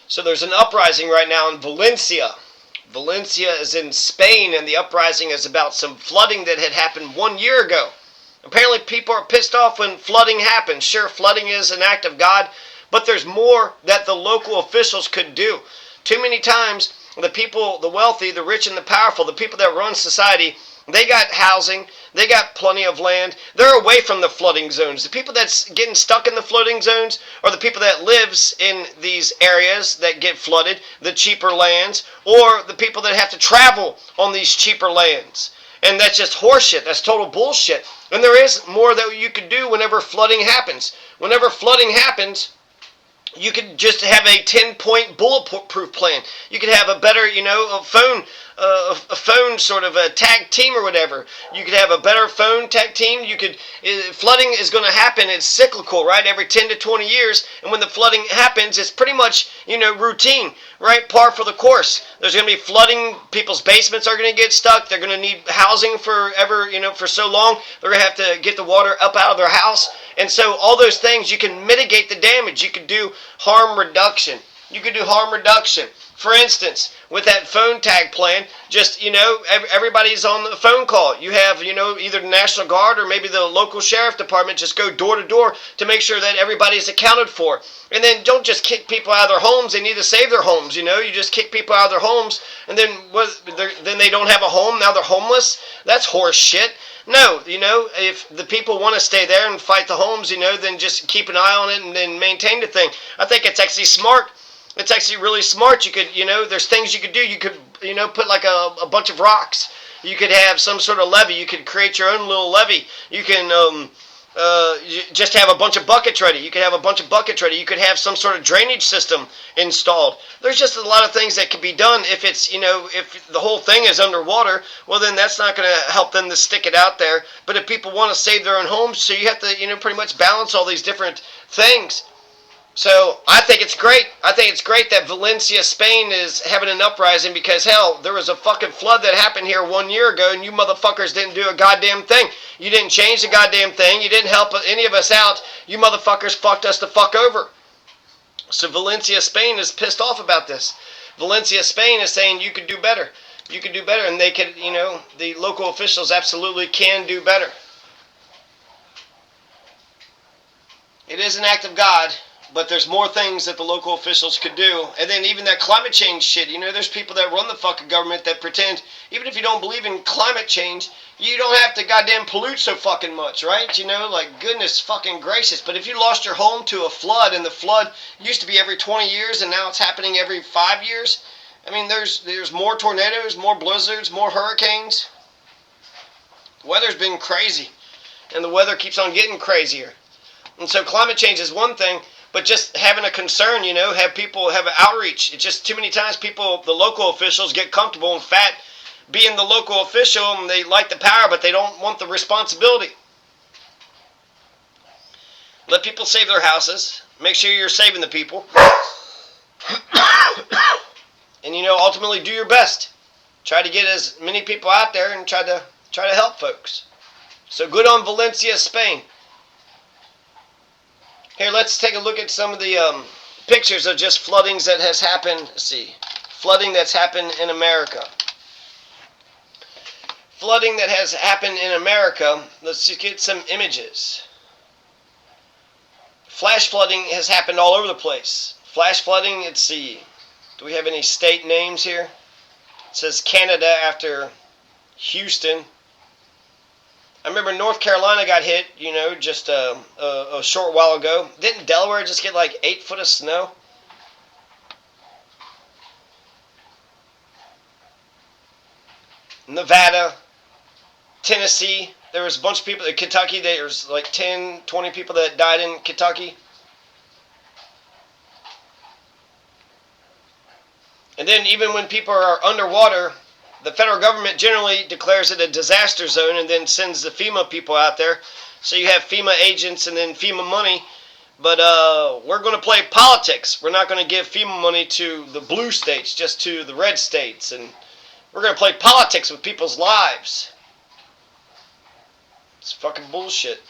So there's an uprising right now in Valencia. Valencia is in Spain, and the uprising is about some flooding that had happened 1 year ago. Apparently people are pissed off when flooding happens. Sure, flooding is an act of God, but there's more that the local officials could do. Too many times, the people, the wealthy, the rich and the powerful, the people that run society, they got housing, they got plenty of land, they're away from the flooding zones. The people that's getting stuck in the flooding zones are the people that lives in these areas that get flooded, the cheaper lands, or the people that have to travel on these cheaper lands. And that's just horseshit. That's total bullshit. And there is more that you could do whenever flooding happens. Whenever flooding happens, you could just have a 10-point bulletproof plan. You could have a better, a phone sort of a tag team or whatever. You could have a better phone tag team. Flooding is going to happen. It's cyclical, right? Every 10 to 20 years. And when the flooding happens, it's pretty much, routine, right? Par for the course. There's going to be flooding. People's basements are going to get stuck. They're going to need housing forever, for so long. They're going to have to get the water up out of their house. And so all those things, you can mitigate the damage. You could do harm reduction. For instance, with that phone tag plan, just, everybody's on the phone call. You have, either the National Guard or maybe the local sheriff department just go door to door to make sure that everybody's accounted for. And then don't just kick people out of their homes. They need to save their homes, You just kick people out of their homes and then they don't have a home. Now they're homeless. That's horse shit. No, if the people want to stay there and fight the homes, then just keep an eye on it and then maintain the thing. I think it's actually smart. It's actually really smart. You could, there's things you could do. You could, put like a bunch of rocks. You could have some sort of levee. You could create your own little levee. You can just have a bunch of buckets ready. You could have some sort of drainage system installed. There's just a lot of things that could be done. If it's, if the whole thing is underwater, well then that's not going to help them to stick it out there. But if people want to save their own homes, so you have to, pretty much balance all these different things. So I think it's great. I think it's great that Valencia, Spain is having an uprising because, hell, there was a fucking flood that happened here 1 year ago and you motherfuckers didn't do a goddamn thing. You didn't change the goddamn thing. You didn't help any of us out. You motherfuckers fucked us the fuck over. So Valencia, Spain is pissed off about this. Valencia, Spain is saying you could do better. You could do better, and they could, the local officials absolutely can do better. It is an act of God. But there's more things that the local officials could do. And then even that climate change shit, there's people that run the fucking government that pretend, even if you don't believe in climate change, you don't have to goddamn pollute so fucking much, right? Like goodness fucking gracious. But if you lost your home to a flood, and the flood used to be every 20 years and now it's happening every 5 years, I mean, there's more tornadoes, more blizzards, more hurricanes. The weather's been crazy. And the weather keeps on getting crazier. And so climate change is one thing. But just having a concern, have people have an outreach. It's just too many times the local officials get comfortable and fat being the local official and they like the power, but they don't want the responsibility. Let people save their houses. Make sure you're saving the people. And, ultimately do your best. Try to get as many people out there and try to help folks. So good on Valencia, Spain. Here, let's take a look at some of the pictures of just floodings that has happened. Let's see. Flooding that's happened in America. Flooding that has happened in America. Let's just get some images. Flash flooding has happened all over the place. Flash flooding, let's see. Do we have any state names here? It says Canada after Houston. I remember North Carolina got hit, just a short while ago. Didn't Delaware just get like 8 foot of snow? Nevada, Tennessee, there was a bunch of people in Kentucky. There was like 10, 20 people that died in Kentucky. And then even when people are underwater, the federal government generally declares it a disaster zone and then sends the FEMA people out there. So you have FEMA agents and then FEMA money. But we're going to play politics. We're not going to give FEMA money to the blue states, just to the red states. And we're going to play politics with people's lives. It's fucking bullshit,